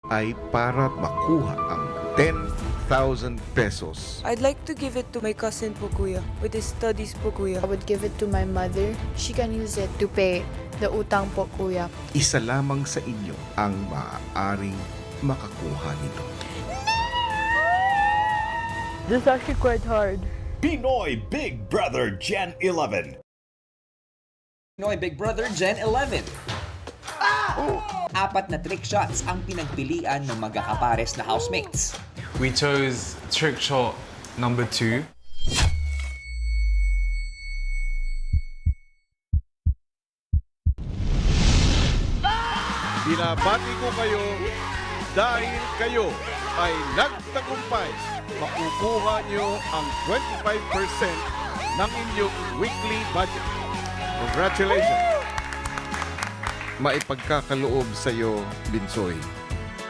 ay para makuha ang 10,000 pesos. I'd like to give it to my cousin po, kuya. With his studies po, kuya. I would give it to my mother. She can use it to pay the utang po, kuya. Isa lamang sa inyo ang maaaring makakuha nito. This is actually quite hard. Pinoy Big Brother Gen 11. Pinoy Big Brother Gen 11. Apat na trick shots ang pinagpilian ng magkakapares na housemates. We chose trick shot number 2. Binabati ko kayo dahil kayo ay nagtagumpay. Makukuha nyo ang 25% ng inyong weekly budget. Congratulations! Maipagkakaloob sa iyo, Binsoy,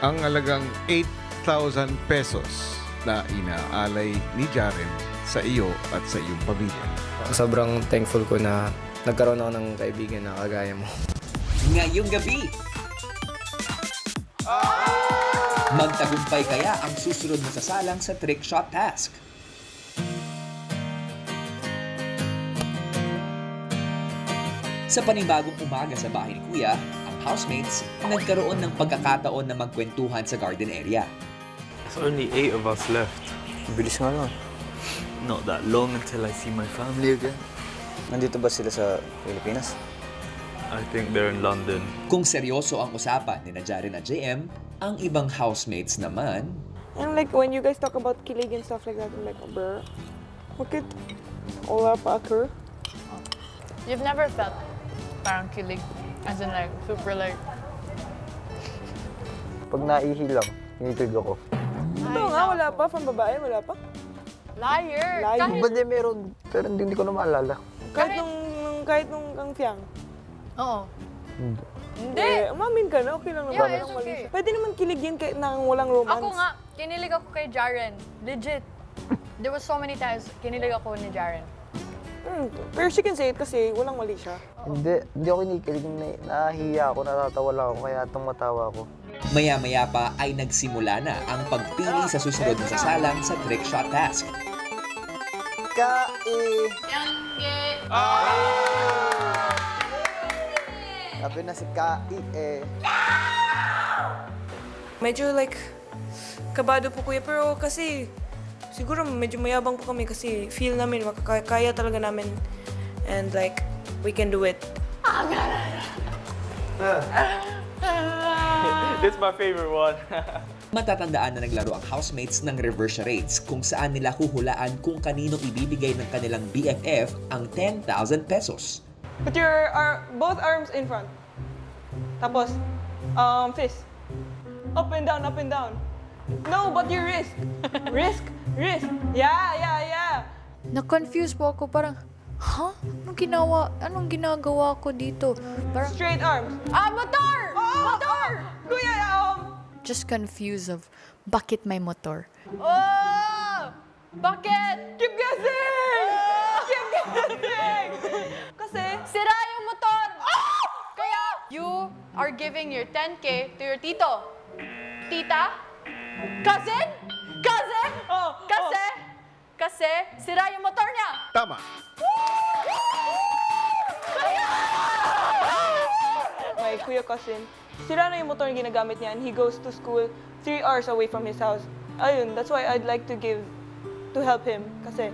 ang halagang 8,000 pesos na inaalay ni Jaren sa iyo at sa iyong pamilya. Sobrang thankful ko na nagkaroon ako ng kaibigan na kagaya mo. Ngayong gabi, magtagumpay kaya ang susunod na sasalang sa trick shot task? Sa panibagong umaga sa bahay ni Kuya, ang housemates nagkaroon ng pagkakataon na magkwentuhan sa garden area. There's only 8 of us left. Bilis nga lang. Not that long until I see my family again. Nandito ba sila sa Pilipinas? I think they're in London. Kung seryoso ang usapan ni Jaren at JM, ang ibang housemates naman, And like when you guys talk about kilig and stuff like that, I'm like, bruh, bakit wala pa occur? You've never felt parang kilig, as in like, super like... Pag naihi lang, hinitig ako. Ito nga, wala pa. From babae, wala pa. Liar! Liar. Kahit, Ba't meron? Pero hindi ko na maalala. Kahit nung kang fiyang. oo. Hindi! Umamin ka na, okay lang naman. Yeah, it's Walang mali okay. siya. Pwede naman kilig yan kahit nang walang romance. Ako nga, kinilig ako kay Jaren. Legit. There was so many times, kinilig ako ni Jaren. Pero she can say it kasi walang mali siya. Hindi ako kinikilig. Nahihiya ako, natatawa lang ako, kaya tumatawa ako. maya-maya pa ay nagsimula na ang pagpili sa susunod na sasalang sa trick shot task. Sabi na si Kai Medyo like, kabado po kuya. Pero kasi, siguro medyo mayabang po kami kasi feel namin, makakaya talaga namin. And like, we can do it. It's my favorite one. Matatandaan na naglaro ang housemates ng reverse charades kung saan nila huhulaan kung kanino ibibigay ng kanilang BFF ang 10,000 pesos. Put your both arms in front. Tapos, fist. Up and down, up and down. No, but your wrist. Wrist. Yeah. Na-confuse po ako, parang, Anong ginagawa ko dito? Parang, Straight arms. motor! Motor! Kuya, Just confused of, bakit may motor? Oh! Bakit? Keep guessing! Keep guessing! Kasi, Sira yung motor! Kaya, you are giving your 10K to your tito. Tita? Cousin? Cousin? Kasi, sira yung motor niya. Tama! my kuya cousin, sira na yung motor yung ginagamit niya and he goes to school 3 hours away from his house. Ayun, that's why I'd like to help him. Kasi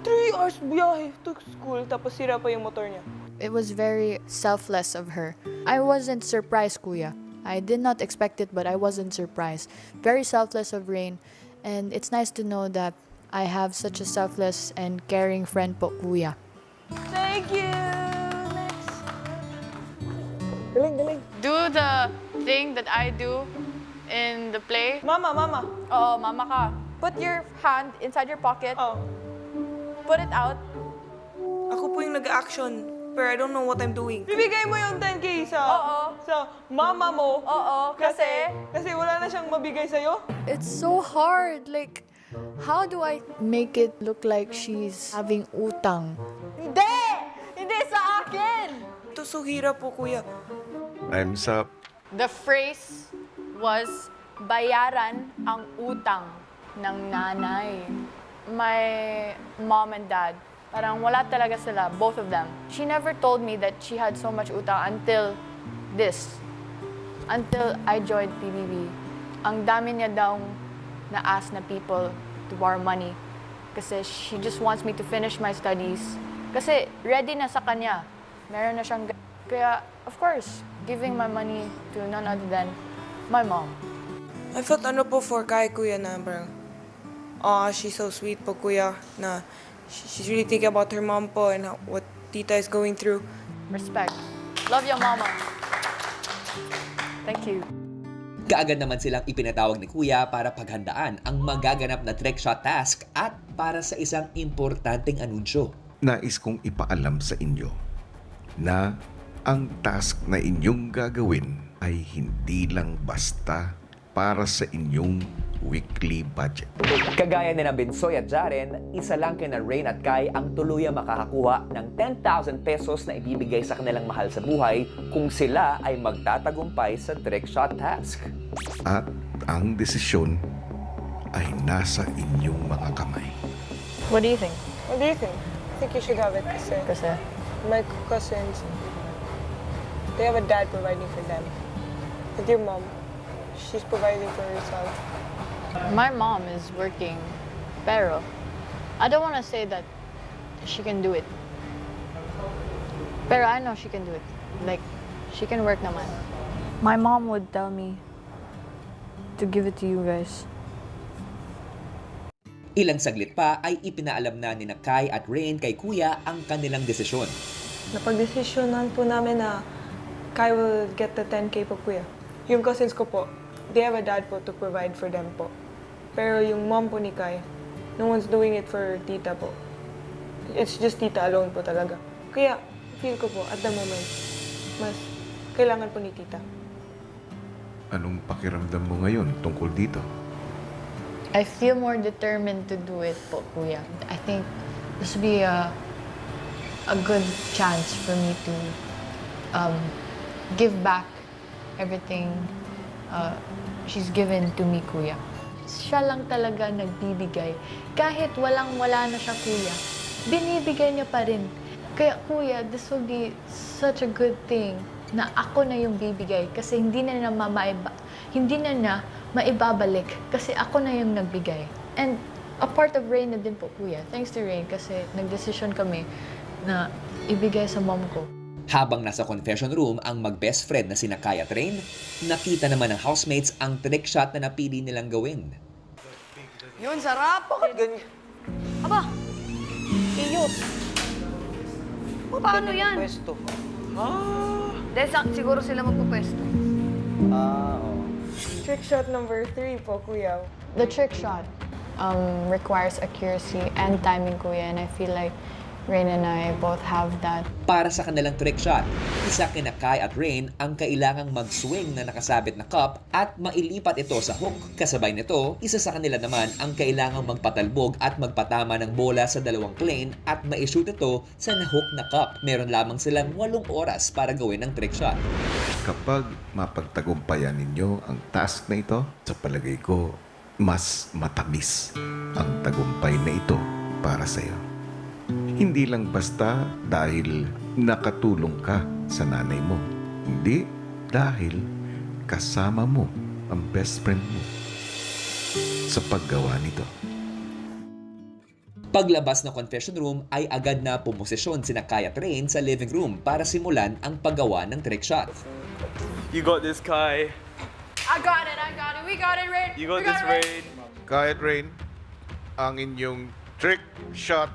3 hours biyahe to school tapos sira pa yung motor niya. It was very selfless of her. I wasn't surprised, kuya. I did not expect it, but I wasn't surprised. Very selfless of Rain. And it's nice to know that I have such a selfless and caring friend po, kuya. Thank you! Next. Galing. Do the thing that I do in the play. Mama. Oo, mama ka. Put your hand inside your pocket. Oh. Put it out. Ako po yung nag-action, pero I don't know what I'm doing. Bibigay mo yung 10K Oo. sa mama mo. Oo, kasi... Kasi wala na siyang mabigay sa'yo. It's so hard. Like, how do I make it look like she's having utang? Hindi! Hindi sa akin! Ito so hirap po, kuya. Time's up. The phrase was bayaran ang utang ng nanay. My mom and dad, parang wala talaga sila, both of them. She never told me that she had so much utang until I joined PBB. Ang dami niya daw na-ask na people to borrow money kasi she just wants me to finish my studies. Kasi ready na sa kanya. Meron na siyang... Kaya, of course, giving my money to none other than my mom. I felt ano po for kay kuya na parang, she's so sweet po kuya na she's really thinking about her mom po and what tita is going through. Respect. Love your mama. Thank you. Kaagad naman silang ipinatawag ni Kuya para paghandaan ang magaganap na trick shot task at para sa isang importanteng anunsyo. Nais kong ipaalam sa inyo na ang task na inyong gagawin ay hindi lang basta para sa inyong weekly budget. Kagaya ni na Binsoy at Jaren, isa lang kina Rain at Kai ang tuluyang makakakuha ng 10,000 pesos na ibibigay sa kanilang mahal sa buhay kung sila ay magtatagumpay sa trick shot task. At ang desisyon ay nasa inyong mga kamay. What do you think? What do you think? I think you should have it kasi my cousins, they have a dad providing for them. With your mom, she's providing for herself. My mom is working, pero I don't want to say that she can do it. Pero I know she can do it. Like, she can work naman. My mom would tell me to give it to you guys. Ilang saglit pa ay ipinaalam na ni Kai at Rain kay Kuya ang kanilang desisyon. Napag-desisyonan po namin na Kai will get the 10K po kuya. Yung cousins ko po, they have a dad po to provide for them po. Pero yung mom po ni Kai, no one's doing it for tita po. It's just tita alone po talaga. Kaya feel ko po at the moment, mas kailangan po ni tita. Anong pakiramdam mo ngayon tungkol dito? I feel more determined to do it po, Kuya. I think this would be a good chance for me to give back everything she's given to me, Kuya. Siya lang talaga nagbibigay. Kahit walang-wala na siya, Kuya, binibigay niya pa rin. Kaya, Kuya, this will be such a good thing na ako na yung bibigay kasi hindi na niya maibabalik kasi ako na yung nagbigay. And a part of Rain na din po, Kuya. Thanks to Rain kasi nagdesisyon kami na ibigay sa mom ko. Habang nasa confession room ang mag-best friend na sina Kai at Rain, nakita naman ng housemates ang trick shot na napili nilang gawin. Yun, sarap! Bakit ganyan? Aba! Iyos! Paano yan? Pwesto. Dahil siguro sila magpupwesto. Oo. Trick shot number 3 po, kuya. The trick shot requires accuracy and timing, Kuya, and I feel like Rain and I both have that. Para sa kanilang trick shot, isa kina Kai at Rain ang kailangang mag-swing na nakasabit na cup at mailipat ito sa hook. Kasabay nito, isa sa kanila naman ang kailangang magpatalbog at magpatama ng bola sa dalawang plane at ma-shoot ito sa na-hook na cup. Meron lamang silang 8 oras para gawin ang trick shot. Kapag mapagtagumpayan ninyo ang task na ito, sa palagay ko, mas matamis ang tagumpay na ito para sa iyo. Hindi lang basta dahil nakatulong ka sa nanay mo. Hindi dahil kasama mo ang best friend mo sa paggawa nito. Paglabas ng confession room ay agad na pumosisyon sina Kai at Rain sa living room para simulan ang paggawa ng trick shot. You got this, Kai. I got it! We got it, Rain! You got this, Rain. Kai at Rain, ang inyong trick shot